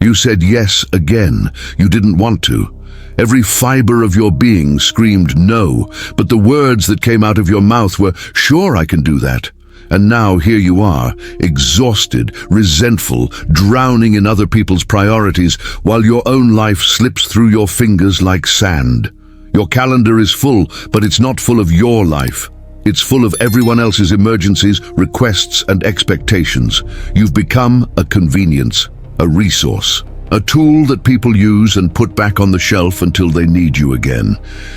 You said yes again. You didn't want to. Every fiber of your being screamed no, but the words that came out of your mouth were, "Sure, I can do that." And now here you are, exhausted, resentful, drowning in other people's priorities, while your own life slips through your fingers like sand. Your calendar is full, but it's not full of your life. It's full of everyone else's emergencies, requests, and expectations. You've become a convenience, a resource, a tool that people use and put back on the shelf until they need you again.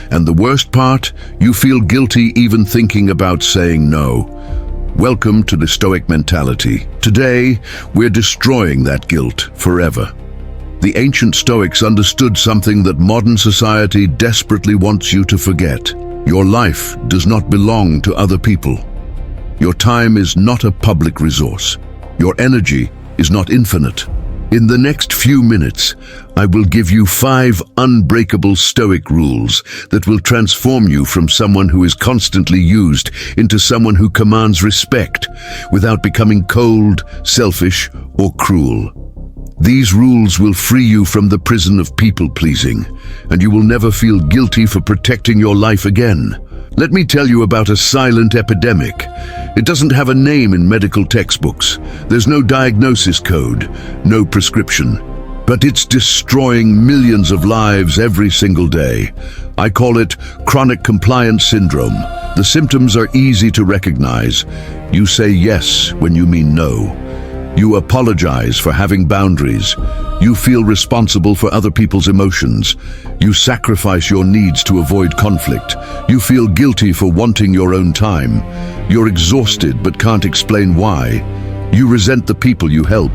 And the worst part, you feel guilty even thinking about saying no. Welcome to the Stoic mentality. Today, we're destroying that guilt forever. The ancient Stoics understood something that modern society desperately wants you to forget. Your life does not belong to other people. Your time is not a public resource. Your energy is not infinite. In the next few minutes, I will give you 5 unbreakable Stoic rules that will transform you from someone who is constantly used into someone who commands respect without becoming cold, selfish, or cruel. These rules will free you from the prison of people-pleasing, and you will never feel guilty for protecting your life again. Let me tell you about a silent epidemic. It doesn't have a name in medical textbooks. There's no diagnosis code, no prescription. But it's destroying millions of lives every single day. I call it chronic compliance syndrome. The symptoms are easy to recognize. You say yes when you mean no. You apologize for having boundaries. You feel responsible for other people's emotions. You sacrifice your needs to avoid conflict. You feel guilty for wanting your own time. You're exhausted but can't explain why. You resent the people you help.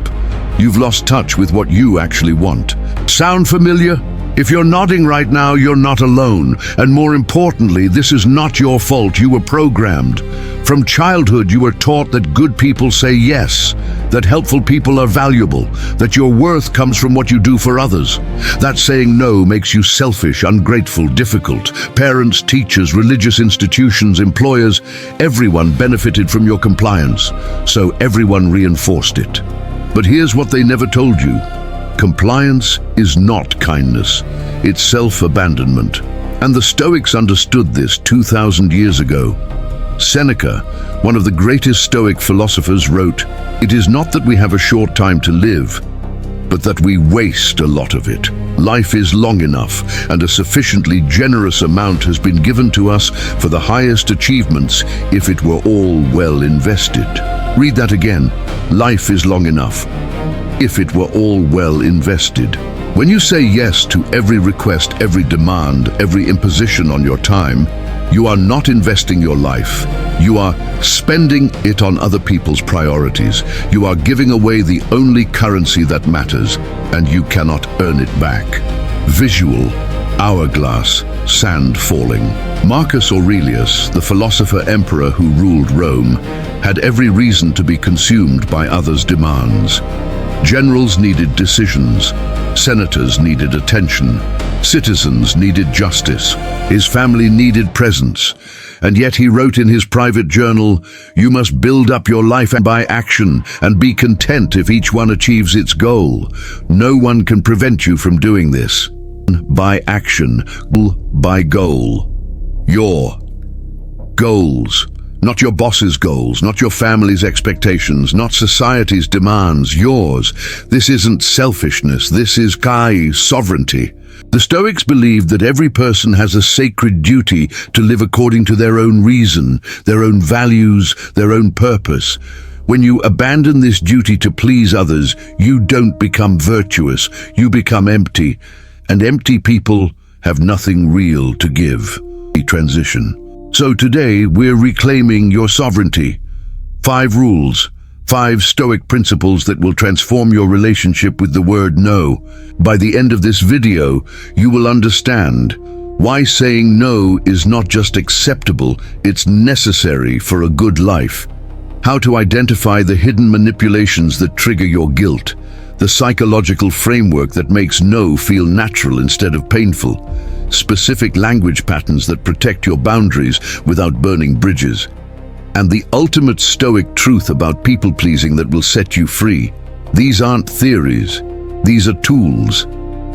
You've lost touch with what you actually want. Sound familiar? If you're nodding right now, you're not alone. And more importantly, this is not your fault. You were programmed. From childhood, you were taught that good people say yes, that helpful people are valuable, that your worth comes from what you do for others. That saying no makes you selfish, ungrateful, difficult. Parents, teachers, religious institutions, employers, everyone benefited from your compliance, so everyone reinforced it. But here's what they never told you. Compliance is not kindness, it's self-abandonment. And the Stoics understood this 2,000 years ago. Seneca, one of the greatest Stoic philosophers, wrote, "It is not that we have a short time to live, but that we waste a lot of it. Life is long enough, and a sufficiently generous amount has been given to us for the highest achievements if it were all well invested." Read that again. Life is long enough, if it were all well invested. When you say yes to every request, every demand, every imposition on your time, you are not investing your life. You are spending it on other people's priorities. You are giving away the only currency that matters, and you cannot earn it back. Visual, hourglass, sand falling. Marcus Aurelius, the philosopher-emperor who ruled Rome, had every reason to be consumed by others' demands. Generals needed decisions. Senators needed attention. Citizens needed justice. His family needed presence. And yet he wrote in his private journal, "You must build up your life by action and be content if each one achieves its goal. No one can prevent you from doing this. By action, by goal. Your goals. Not your boss's goals, not your family's expectations, not society's demands, yours. This isn't selfishness, this is sovereignty. The Stoics believed that every person has a sacred duty to live according to their own reason, their own values, their own purpose. When you abandon this duty to please others, you don't become virtuous, you become empty. And empty people have nothing real to give. Transition. So today, we're reclaiming your sovereignty. 5 rules, 5 Stoic principles that will transform your relationship with the word no. By the end of this video, you will understand why saying no is not just acceptable, it's necessary for a good life. How to identify the hidden manipulations that trigger your guilt. The psychological framework that makes no feel natural instead of painful. Specific language patterns that protect your boundaries without burning bridges. And the ultimate Stoic truth about people-pleasing that will set you free. These aren't theories. These are tools.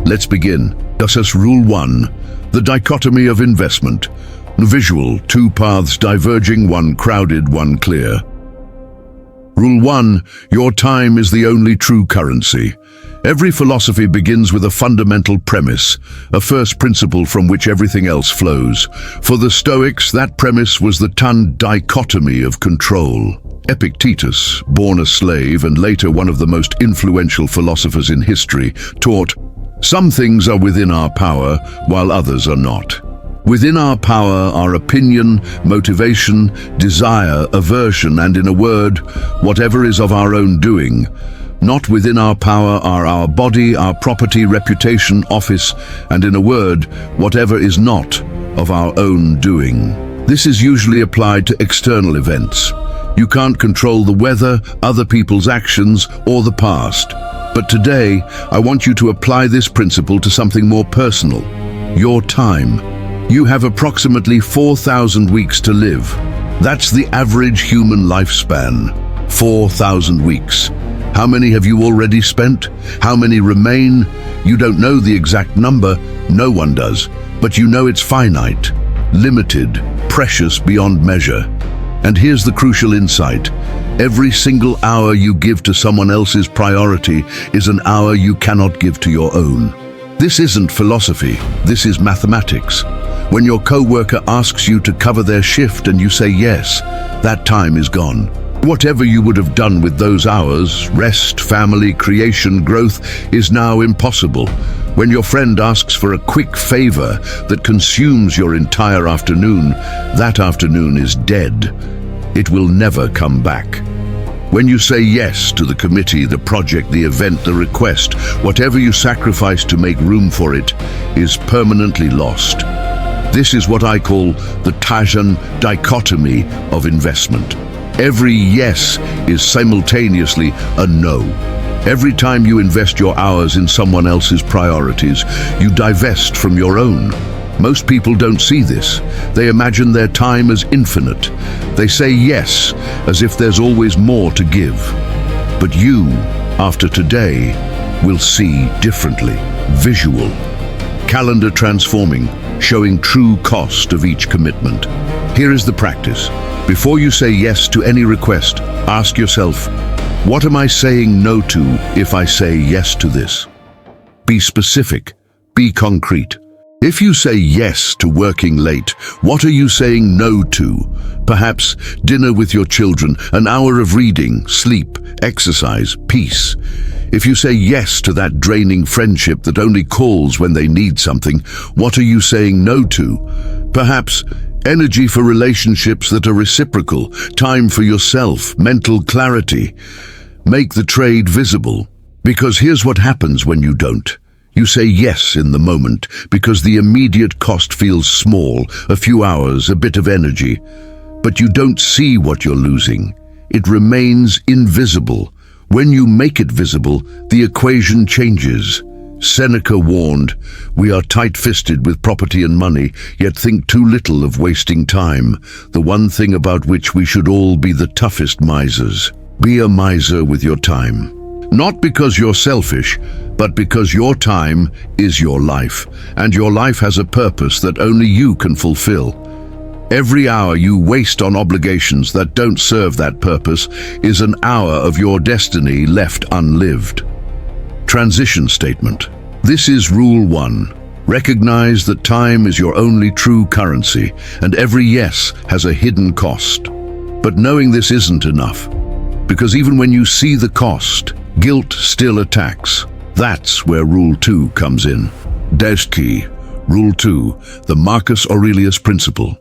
Let's begin. Discuss Rule 1, the dichotomy of investment. Visual, two paths diverging, one crowded, one clear. Rule 1, your time is the only true currency. Every philosophy begins with a fundamental premise, a first principle from which everything else flows. For the Stoics, that premise was the dichotomy of control. Epictetus, born a slave and later one of the most influential philosophers in history, taught, "Some things are within our power, while others are not." Within our power are opinion, motivation, desire, aversion, and in a word, whatever is of our own doing. Not within our power are our body, our property, reputation, office, and in a word, whatever is not of our own doing. This is usually applied to external events. You can't control the weather, other people's actions, or the past. But today, I want you to apply this principle to something more personal: your time. You have approximately 4,000 weeks to live. That's the average human lifespan. 4,000 weeks. How many have you already spent? How many remain? You don't know the exact number, no one does, but you know it's finite, limited, precious beyond measure. And here's the crucial insight. Every single hour you give to someone else's priority is an hour you cannot give to your own. This isn't philosophy, this is mathematics. When your co-worker asks you to cover their shift and you say yes, that time is gone. Whatever you would have done with those hours, rest, family, creation, growth, is now impossible. When your friend asks for a quick favor that consumes your entire afternoon, that afternoon is dead. It will never come back. When you say yes to the committee, the project, the event, the request, whatever you sacrifice to make room for it is permanently lost. This is what I call the dichotomy of investment. Every yes is simultaneously a no. Every time you invest your hours in someone else's priorities, you divest from your own. Most people don't see this. They imagine their time as infinite. They say yes, as if there's always more to give. But you, after today, will see differently. Visual. Calendar transforming, showing true cost of each commitment. Here is the practice. Before you say yes to any request, ask yourself, what am I saying no to if I say yes to this? Be specific, be concrete. If you say yes to working late, what are you saying no to? Perhaps dinner with your children, an hour of reading, sleep, exercise, peace. If you say yes to that draining friendship that only calls when they need something, what are you saying no to? Perhaps energy for relationships that are reciprocal, time for yourself, mental clarity. Make the trade visible. Because here's what happens when you don't. You say yes in the moment because the immediate cost feels small, a few hours, a bit of energy. But you don't see what you're losing. It remains invisible. When you make it visible, the equation changes. Seneca warned, "We are tight-fisted with property and money, yet think too little of wasting time, the one thing about which we should all be the toughest misers." Be a miser with your time. Not because you're selfish, but because your time is your life, and your life has a purpose that only you can fulfill. Every hour you waste on obligations that don't serve that purpose is an hour of your destiny left unlived. Transition statement. This is Rule 1. Recognize that time is your only true currency, and every yes has a hidden cost. But knowing this isn't enough, because even when you see the cost, guilt still attacks. That's where Rule 2 comes in. Dash key. Rule 2, the Marcus Aurelius principle.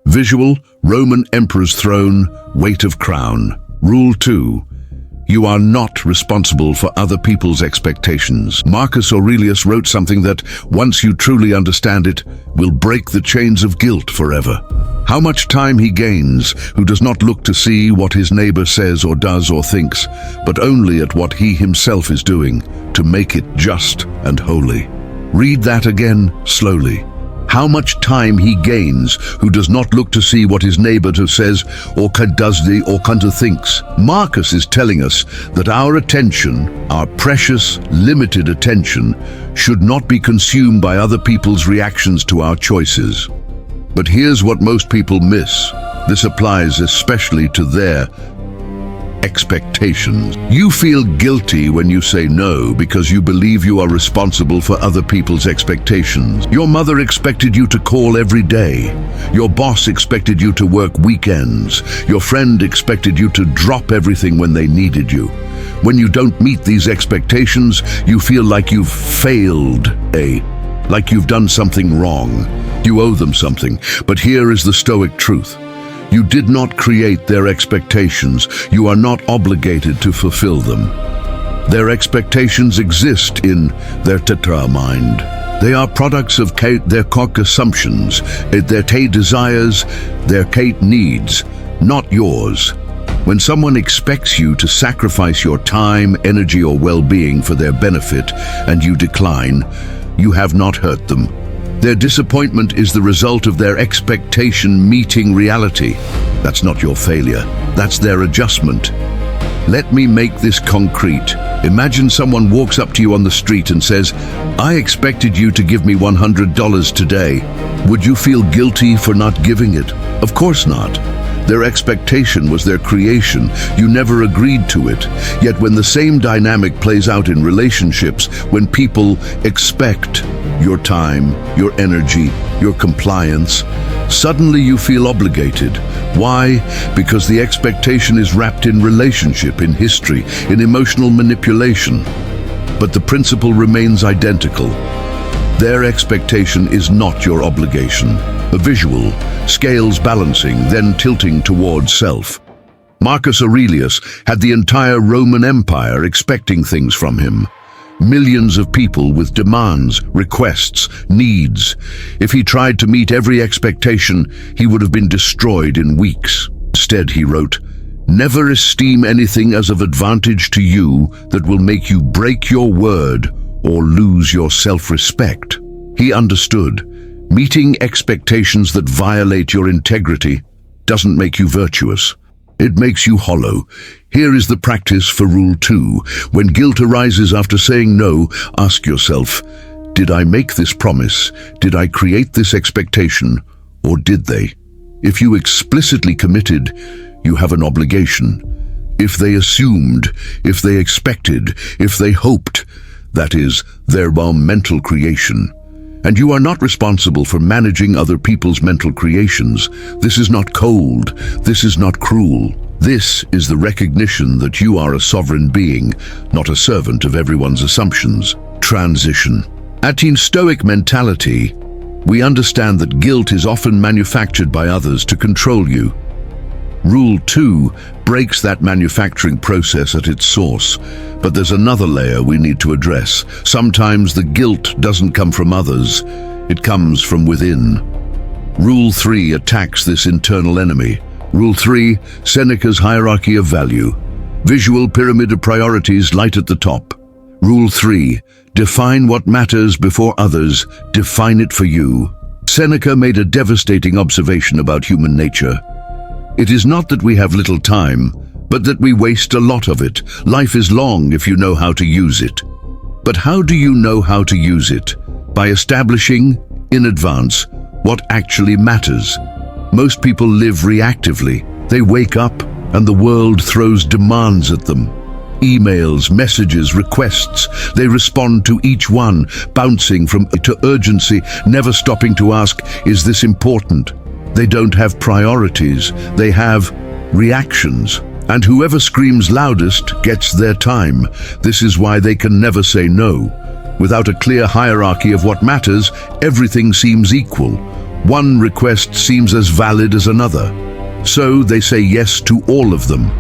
Visual, Roman emperor's throne, weight of crown. Rule 2, you are not responsible for other people's expectations. Marcus Aurelius wrote something that, once you truly understand it, will break the chains of guilt forever. How much time he gains who does not look to see what his neighbor says or does or thinks, but only at what he himself is doing to make it just and holy. Read that again slowly. how much time he gains, who does not look to see what his neighbor says, or thinks. Marcus is telling us that our attention, our precious, limited attention, should not be consumed by other people's reactions to our choices. But here's what most people miss. This applies especially to their expectations. You feel guilty when you say no because you believe you are responsible for other people's expectations. Your mother expected you to call every day. Your boss expected you to work weekends. Your friend expected you to drop everything when they needed you. When you don't meet these expectations, you feel like you've failed, like you've done something wrong. You owe them something. But here is the Stoic truth. You did not create their expectations. You are not obligated to fulfill them. Their expectations exist in their mind. They are products of their assumptions, their desires, their needs, not yours. When someone expects you to sacrifice your time, energy, or well-being for their benefit, and you decline, you have not hurt them. Their disappointment is the result of their expectation meeting reality. That's not your failure. That's their adjustment. Let me make this concrete. Imagine someone walks up to you on the street and says, "I expected you to give me $100 today." Would you feel guilty for not giving it? Of course not. Their expectation was their creation. You never agreed to it. Yet when the same dynamic plays out in relationships, when people expect your time, your energy, your compliance, suddenly you feel obligated. Why? Because the expectation is wrapped in relationship, in history, in emotional manipulation. But the principle remains identical. Their expectation is not your obligation. A visual, scales balancing, then tilting towards self. Marcus Aurelius had the entire Roman Empire expecting things from him. Millions of people with demands, requests, needs. If he tried to meet every expectation, he would have been destroyed in weeks. Instead, he wrote, "Never esteem anything as of advantage to you that will make you break your word or lose your self-respect." He understood, meeting expectations that violate your integrity doesn't make you virtuous. It makes you hollow. Here is the practice for Rule 2. When guilt arises after saying no, ask yourself, did I make this promise? Did I create this expectation? Or did they? If you explicitly committed, you have an obligation. If they assumed, if they expected, if they hoped, that is their mental creation. And you are not responsible for managing other people's mental creations. This is not cold. This is not cruel. This is the recognition that you are a sovereign being, not a servant of everyone's assumptions. Transition. In Stoic mentality, we understand that guilt is often manufactured by others to control you. Rule 2 breaks that manufacturing process at its source. But there's another layer we need to address. Sometimes the guilt doesn't come from others, it comes from within. Rule 3 attacks this internal enemy. Rule 3, Seneca's hierarchy of value. Visual pyramid of priorities light at the top. Rule 3, define what matters before others, define it for you. Seneca made a devastating observation about human nature. It is not that we have little time, but that we waste a lot of it. Life is long if you know how to use it. But how do you know how to use it? By establishing, in advance, what actually matters. Most people live reactively. They wake up and the world throws demands at them. Emails, messages, requests. They respond to each one, bouncing from to urgency, never stopping to ask, is this important? They don't have priorities. They have reactions. And whoever screams loudest gets their time. This is why they can never say no. Without a clear hierarchy of what matters, everything seems equal. One request seems as valid as another. So they say yes to all of them.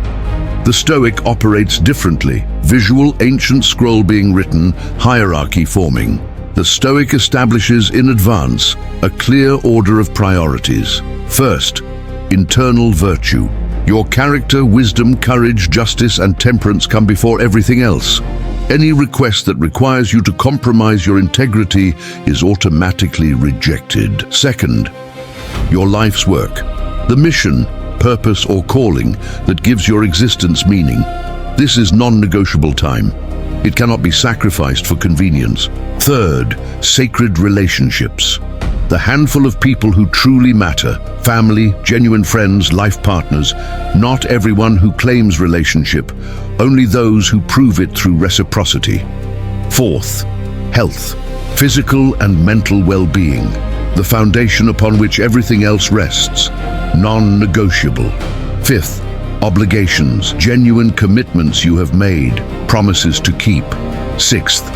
The Stoic operates differently. Visual, ancient scroll being written, hierarchy forming. The Stoic establishes in advance a clear order of priorities. First, internal virtue. Your character, wisdom, courage, justice, and temperance come before everything else. Any request that requires you to compromise your integrity is automatically rejected. Second, your life's work. The mission, purpose, or calling that gives your existence meaning. This is non-negotiable time. It cannot be sacrificed for convenience. Third, sacred relationships. The handful of people who truly matter, family, genuine friends, life partners. Not everyone who claims relationship, only those who prove it through reciprocity. Fourth, health, physical and mental well-being, the foundation upon which everything else rests, non-negotiable. Fifth, obligations, genuine commitments you have made, promises to keep. Sixth,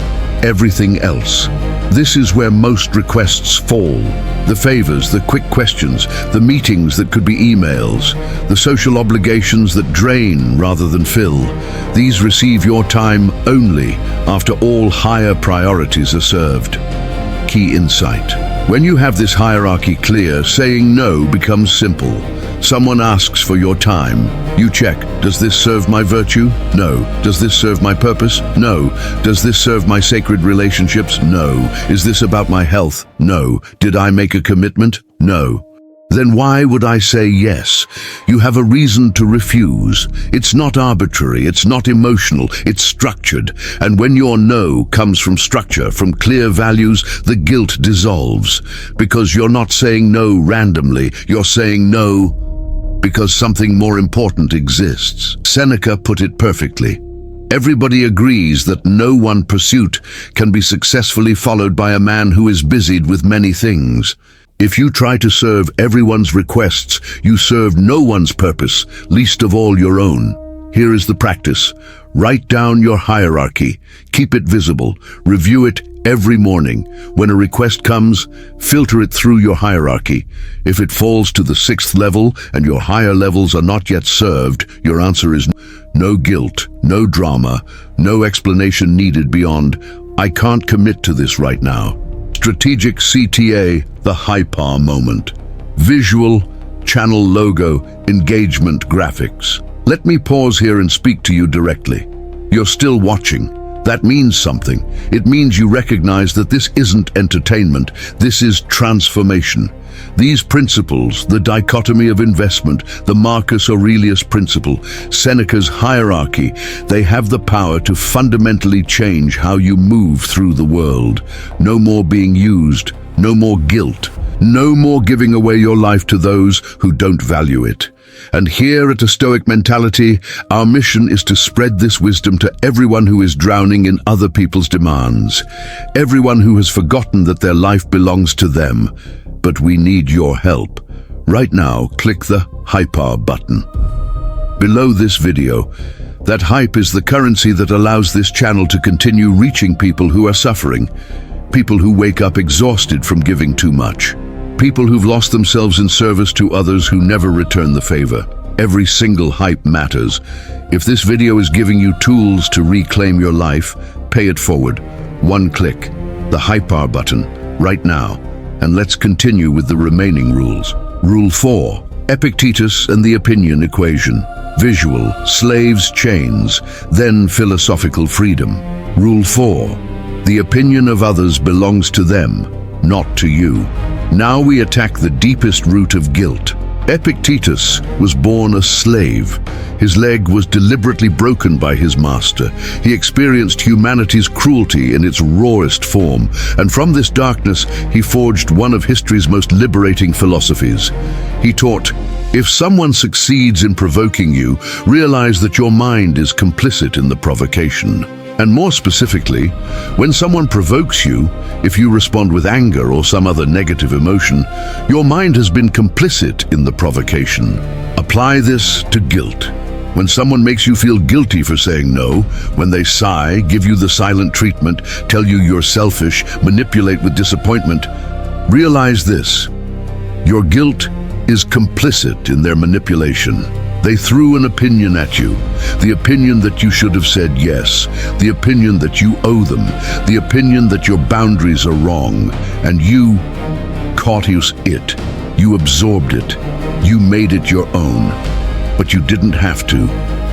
everything else. This is where most requests fall. The favors, the quick questions, the meetings that could be emails, the social obligations that drain rather than fill. These receive your time only after all higher priorities are served. Key insight. When you have this hierarchy clear, saying no becomes simple. Someone asks for your time. You check, does this serve my virtue? No. Does this serve my purpose? No. Does this serve my sacred relationships? No. Is this about my health? No. Did I make a commitment? No. Then why would I say yes? You have a reason to refuse. It's not arbitrary, it's not emotional, it's structured. And when your no comes from structure, from clear values, the guilt dissolves. Because you're not saying no randomly, you're saying no because something more important exists. Seneca put it perfectly. Everybody agrees that no one pursuit can be successfully followed by a man who is busied with many things. If you try to serve everyone's requests, you serve no one's purpose, least of all your own. Here is the practice. Write down your hierarchy. Keep it visible. Review it every morning. When a request comes, filter it through your hierarchy. If it falls to the 6th level and your higher levels are not yet served, your answer is no guilt, no drama, no explanation needed beyond, I can't commit to this right now. Strategic CTA, the hyper moment. Visual, channel logo, engagement graphics. Let me pause here and speak to you directly. You're still watching. That means something. It means you recognize that this isn't entertainment, this is transformation. These principles, the dichotomy of investment, the Marcus Aurelius principle, Seneca's hierarchy, they have the power to fundamentally change how you move through the world. No more being used, no more guilt, no more giving away your life to those who don't value it. And here at A Stoic Mentality, our mission is to spread this wisdom to everyone who is drowning in other people's demands, everyone who has forgotten that their life belongs to them. But we need your help. Right now, click the hyper button. Below this video, that hype is the currency that allows this channel to continue reaching people who are suffering, people who wake up exhausted from giving too much. People who've lost themselves in service to others who never return the favor. Every single hype matters. If this video is giving you tools to reclaim your life, pay it forward. One click, the hyper button, right now. And let's continue with the remaining rules. Rule 4, Epictetus and the opinion equation. Visual, slaves, chains, then philosophical freedom. Rule 4, the opinion of others belongs to them, not to you. Now we attack the deepest root of guilt. Epictetus was born a slave. His leg was deliberately broken by his master. He experienced humanity's cruelty in its rawest form, and from this darkness he forged one of history's most liberating philosophies. He taught, if someone succeeds in provoking you, realize that your mind is complicit in the provocation. And more specifically, when someone provokes you, if you respond with anger or some other negative emotion, your mind has been complicit in the provocation. Apply this to guilt. When someone makes you feel guilty for saying no, when they sigh, give you the silent treatment, tell you you're selfish, manipulate with disappointment, realize this: your guilt is complicit in their manipulation. They threw an opinion at you, the opinion that you should have said yes, the opinion that you owe them, the opinion that your boundaries are wrong, and you caught it. You absorbed it. You made it your own. But you didn't have to.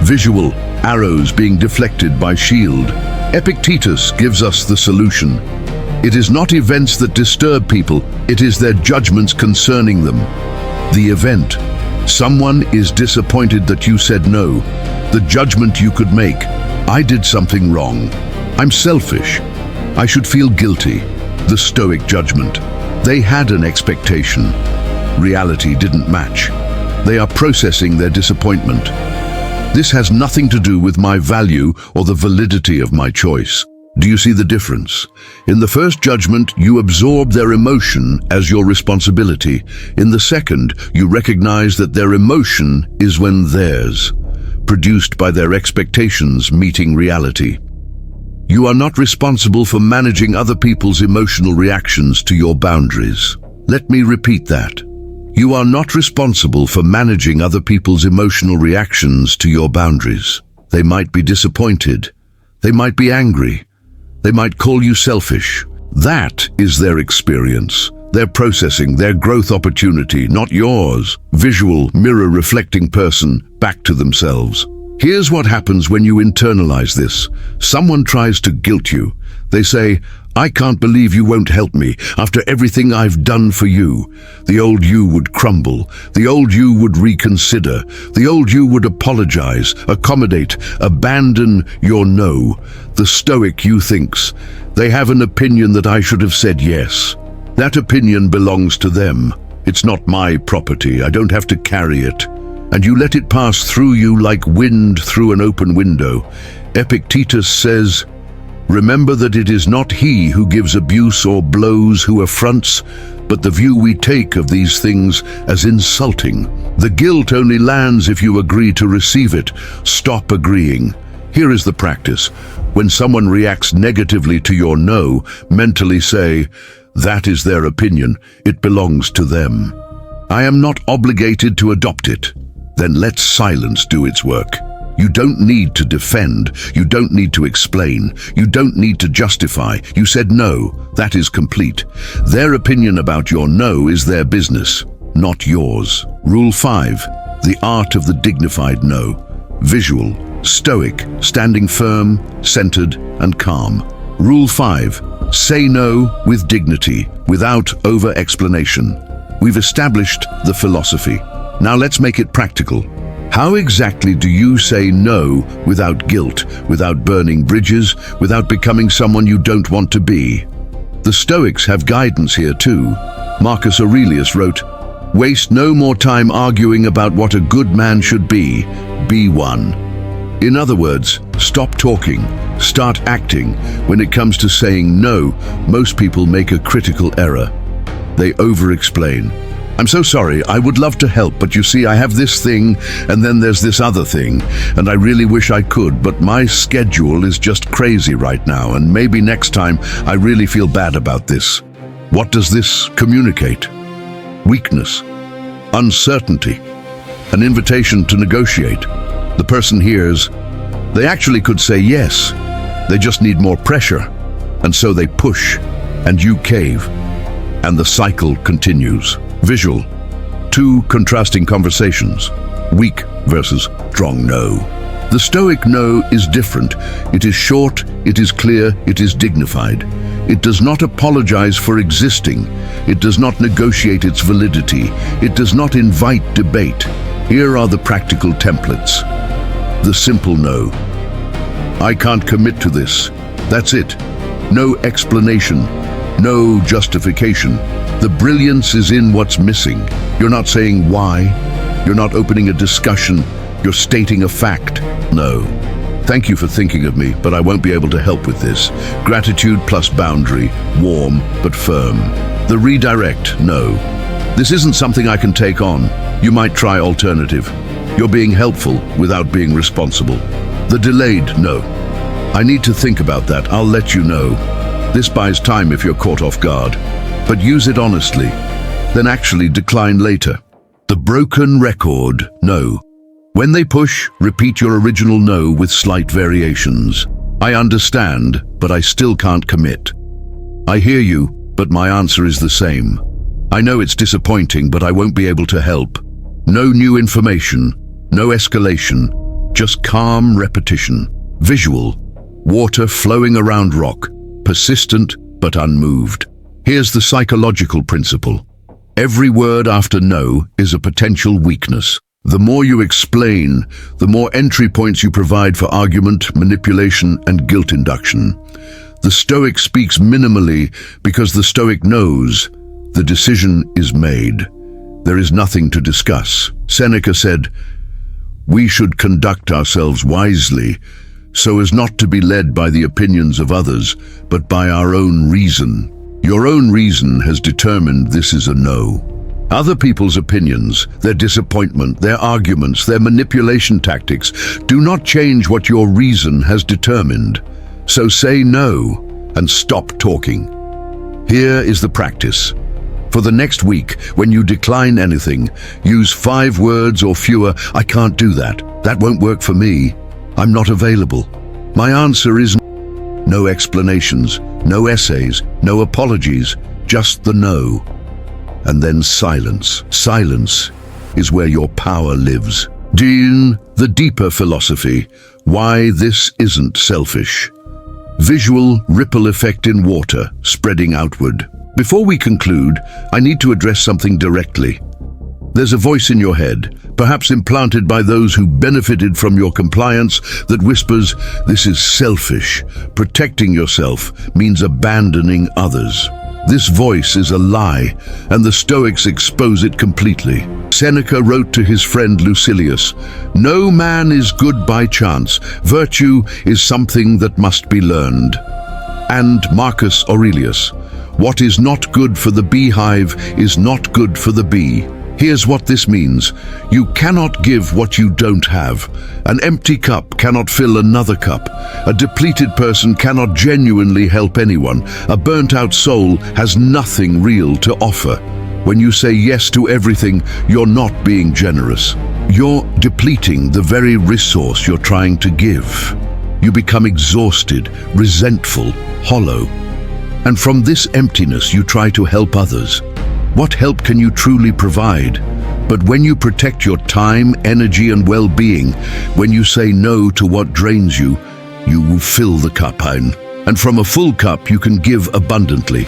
Visual, arrows being deflected by shield. Epictetus gives us the solution. It is not events that disturb people, it is their judgments concerning them. The event. Someone is disappointed that you said no. The judgment you could make. I did something wrong. I'm selfish. I should feel guilty. The Stoic judgment. They had an expectation. Reality didn't match. They are processing their disappointment. This has nothing to do with my value or the validity of my choice. Do you see the difference? In the first judgment, you absorb their emotion as your responsibility. In the second, you recognize that their emotion is when theirs, produced by their expectations meeting reality. You are not responsible for managing other people's emotional reactions to your boundaries. Let me repeat that. You are not responsible for managing other people's emotional reactions to your boundaries. They might be disappointed. They might be angry. They might call you selfish. That is their experience. Their processing, their growth opportunity, not yours. Visual, mirror-reflecting person back to themselves. Here's what happens when you internalize this. Someone tries to guilt you. They say, I can't believe you won't help me after everything I've done for you. The old you would crumble. The old you would reconsider. The old you would apologize, accommodate, abandon your no. The Stoic you thinks, they have an opinion that I should have said yes. That opinion belongs to them. It's not my property. I don't have to carry it. And you let it pass through you like wind through an open window. Epictetus says, remember that it is not he who gives abuse or blows who affronts, but the view we take of these things as insulting. The guilt only lands if you agree to receive it. Stop agreeing. Here is the practice. When someone reacts negatively to your no, mentally say, that is their opinion. It belongs to them. I am not obligated to adopt it. Then let silence do its work. You don't need to defend. You don't need to explain. You don't need to justify. You said no. That is complete. Their opinion about your no is their business, not yours. Rule 5. The art of the dignified no. Visual, Stoic, standing firm, centered, and calm. Rule 5. Say no with dignity, without over-explanation. We've established the philosophy. Now let's make it practical. How exactly do you say no without guilt, without burning bridges, without becoming someone you don't want to be? The Stoics have guidance here too. Marcus Aurelius wrote, waste no more time arguing about what a good man should be one. In other words, stop talking, start acting. When it comes to saying no, most people make a critical error. They over-explain. I'm so sorry, I would love to help, but you see, I have this thing, and then there's this other thing, and I really wish I could, but my schedule is just crazy right now, and maybe next time I really feel bad about this. What does this communicate? Weakness, uncertainty, an invitation to negotiate. The person hears, they actually could say yes, they just need more pressure, and so they push, and you cave, and the cycle continues. Visual, two contrasting conversations, weak versus strong no. The Stoic no is different. It is short, it is clear, it is dignified. It does not apologize for existing. It does not negotiate its validity. It does not invite debate. Here are the practical templates. The simple no. I can't commit to this. That's it. No explanation. No justification. The brilliance is in what's missing. You're not saying why. You're not opening a discussion. You're stating a fact. No. Thank you for thinking of me, but I won't be able to help with this. Gratitude plus boundary, warm but firm. The redirect, no. This isn't something I can take on. You might try alternative. You're being helpful without being responsible. The delayed, no. I need to think about that. I'll let you know. This buys time if you're caught off guard. But use it honestly, then actually decline later. The broken record, no. When they push, repeat your original no with slight variations. I understand, but I still can't commit. I hear you, but my answer is the same. I know it's disappointing, but I won't be able to help. No new information, no escalation, just calm repetition. Visual, water flowing around rock, persistent but unmoved. Here's the psychological principle. Every word after no is a potential weakness. The more you explain, the more entry points you provide for argument, manipulation, and guilt induction. The Stoic speaks minimally because the Stoic knows the decision is made. There is nothing to discuss. Seneca said, "We should conduct ourselves wisely, so as not to be led by the opinions of others, but by our own reason." Your own reason has determined this is a no. Other people's opinions, their disappointment, their arguments, their manipulation tactics do not change what your reason has determined. So say no and stop talking. Here is the practice. For the next week, when you decline anything, use 5 words or fewer. "I can't do that. That won't work for me. I'm not available. My answer is no explanations, no essays, no apologies, just the no." And then silence. Silence is where your power lives. The deeper philosophy, why this isn't selfish. Visual ripple effect in water, spreading outward. Before we conclude, I need to address something directly. There's a voice in your head, perhaps implanted by those who benefited from your compliance, that whispers, "This is selfish. Protecting yourself means abandoning others." This voice is a lie, and the Stoics expose it completely. Seneca wrote to his friend Lucilius, "No man is good by chance. Virtue is something that must be learned." And Marcus Aurelius, "What is not good for the beehive is not good for the bee." Here's what this means. You cannot give what you don't have. An empty cup cannot fill another cup. A depleted person cannot genuinely help anyone. A burnt-out soul has nothing real to offer. When you say yes to everything, you're not being generous. You're depleting the very resource you're trying to give. You become exhausted, resentful, hollow. And from this emptiness, you try to help others. What help can you truly provide? But when you protect your time, energy, and well-being, when you say no to what drains you, you will fill the cup. And from a full cup, you can give abundantly.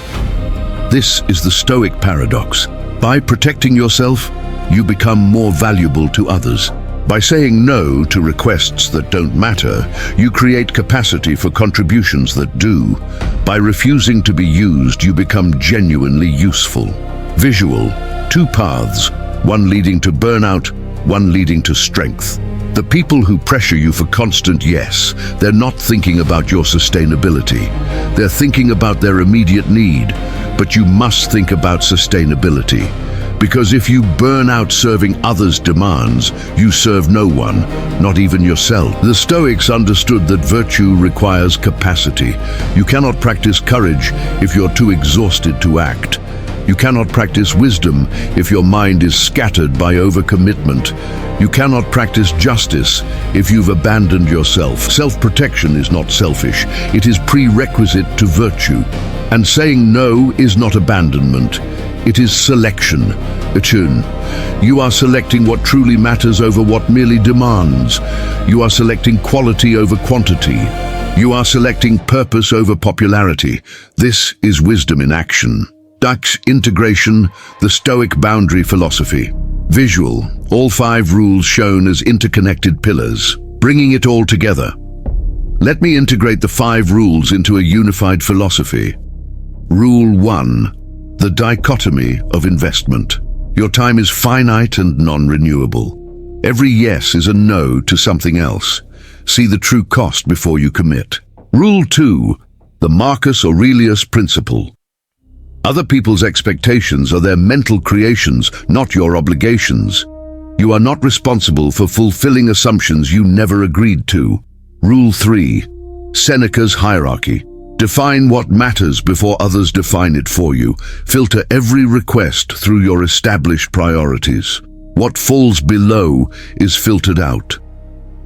This is the Stoic paradox. By protecting yourself, you become more valuable to others. By saying no to requests that don't matter, you create capacity for contributions that do. By refusing to be used, you become genuinely useful. Visual, 2 paths, one leading to burnout, one leading to strength. The people who pressure you for constant yes, they're not thinking about your sustainability. They're thinking about their immediate need, but you must think about sustainability. Because if you burn out serving others' demands, you serve no one, not even yourself. The Stoics understood that virtue requires capacity. You cannot practice courage if you're too exhausted to act. You cannot practice wisdom if your mind is scattered by overcommitment. You cannot practice justice if you've abandoned yourself. Self-protection is not selfish. It is prerequisite to virtue. And saying no is not abandonment. It is selection. You are selecting what truly matters over what merely demands. You are selecting quality over quantity. You are selecting purpose over popularity. This is wisdom in action. Integration, the Stoic boundary philosophy. Visual, all 5 rules shown as interconnected pillars, bringing it all together. Let me integrate the 5 rules into a unified philosophy. Rule 1, the dichotomy of investment. Your time is finite and non-renewable. Every yes is a no to something else. See the true cost before you commit. Rule 2, the Marcus Aurelius principle. Other people's expectations are their mental creations, not your obligations. You are not responsible for fulfilling assumptions you never agreed to. Rule 3, Seneca's hierarchy. Define what matters before others define it for you. Filter every request through your established priorities. What falls below is filtered out.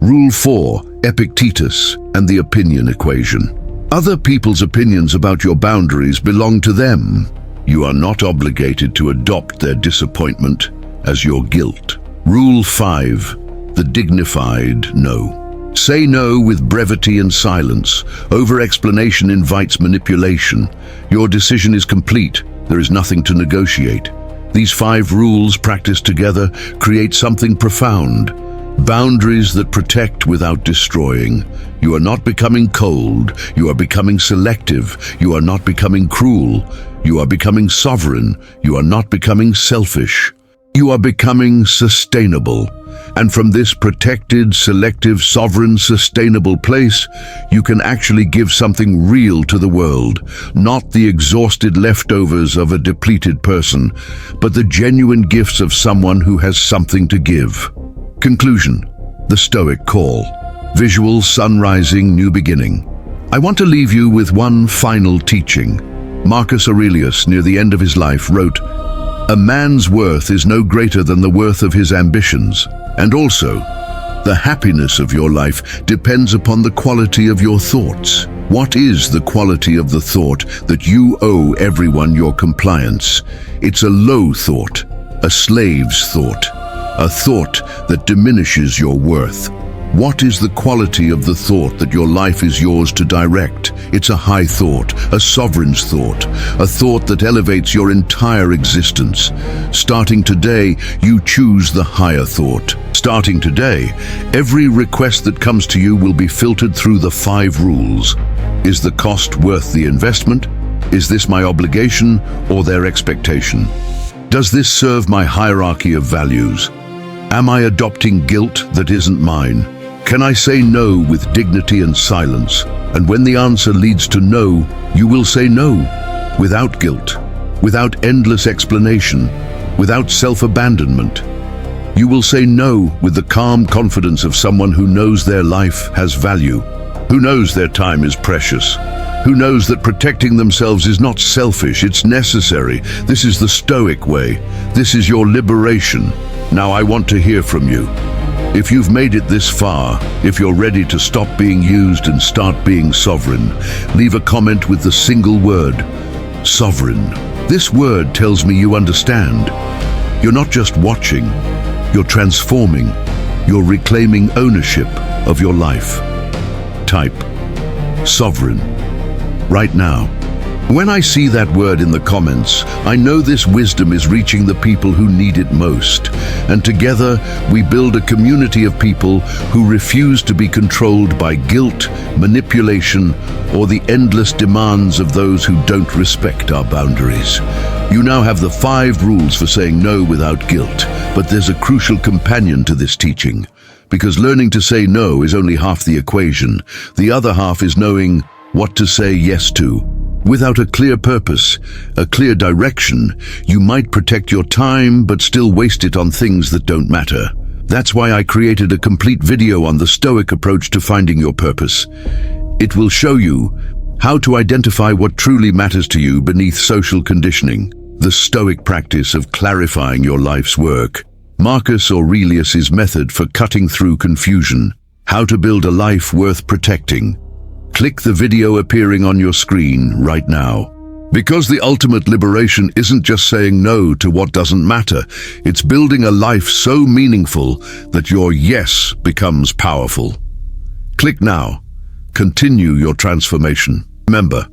Rule 4, Epictetus and the opinion equation. Other people's opinions about your boundaries belong to them. You are not obligated to adopt their disappointment as your guilt. Rule 5, the dignified no. Say no with brevity and silence. Over-explanation invites manipulation. Your decision is complete. There is nothing to negotiate. These 5 rules practiced together create something profound. Boundaries that protect without destroying. You are not becoming cold. You are becoming selective. You are not becoming cruel. You are becoming sovereign. You are not becoming selfish. You are becoming sustainable. And from this protected, selective, sovereign, sustainable place, you can actually give something real to the world, not the exhausted leftovers of a depleted person, but the genuine gifts of someone who has something to give. Conclusion: the Stoic call. Visual, sun rising, new beginning. I want to leave you with one final teaching. Marcus Aurelius, near the end of his life, wrote, "A man's worth is no greater than the worth of his ambitions. And also, the happiness of your life depends upon the quality of your thoughts." What is the quality of the thought that you owe everyone your compliance? It's a low thought, a slave's thought, a thought that diminishes your worth. What is the quality of the thought that your life is yours to direct? It's a high thought, a sovereign's thought, a thought that elevates your entire existence. Starting today, you choose the higher thought. Starting today, every request that comes to you will be filtered through the 5 rules. Is the cost worth the investment? Is this my obligation or their expectation? Does this serve my hierarchy of values? Am I adopting guilt that isn't mine? Can I say no with dignity and silence? And when the answer leads to no, you will say no, without guilt, without endless explanation, without self-abandonment. You will say no with the calm confidence of someone who knows their life has value, who knows their time is precious, who knows that protecting themselves is not selfish, it's necessary. This is the Stoic way. This is your liberation. Now I want to hear from you. If you've made it this far, if you're ready to stop being used and start being sovereign, leave a comment with the single word, sovereign. This word tells me you understand. You're not just watching, you're transforming. You're reclaiming ownership of your life. Type sovereign right now. When I see that word in the comments, I know this wisdom is reaching the people who need it most. And together, we build a community of people who refuse to be controlled by guilt, manipulation, or the endless demands of those who don't respect our boundaries. You now have the 5 rules for saying no without guilt, but there's a crucial companion to this teaching. Because learning to say no is only half the equation. The other half is knowing what to say yes to. Without a clear purpose, a clear direction, you might protect your time but still waste it on things that don't matter. That's why I created a complete video on the Stoic approach to finding your purpose. It will show you how to identify what truly matters to you beneath social conditioning, the Stoic practice of clarifying your life's work. Marcus Aurelius's method for cutting through confusion, how to build a life worth protecting. Click the video appearing on your screen right now. Because the ultimate liberation isn't just saying no to what doesn't matter, it's building a life so meaningful that your yes becomes powerful. Click now. Continue your transformation. Remember,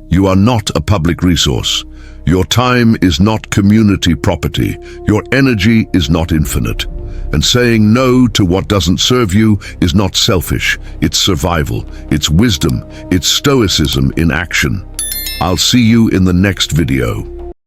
you are not a public resource. Your time is not community property. Your energy is not infinite. And saying no to what doesn't serve you is not selfish. It's survival. It's wisdom. It's stoicism in action. I'll see you in the next video.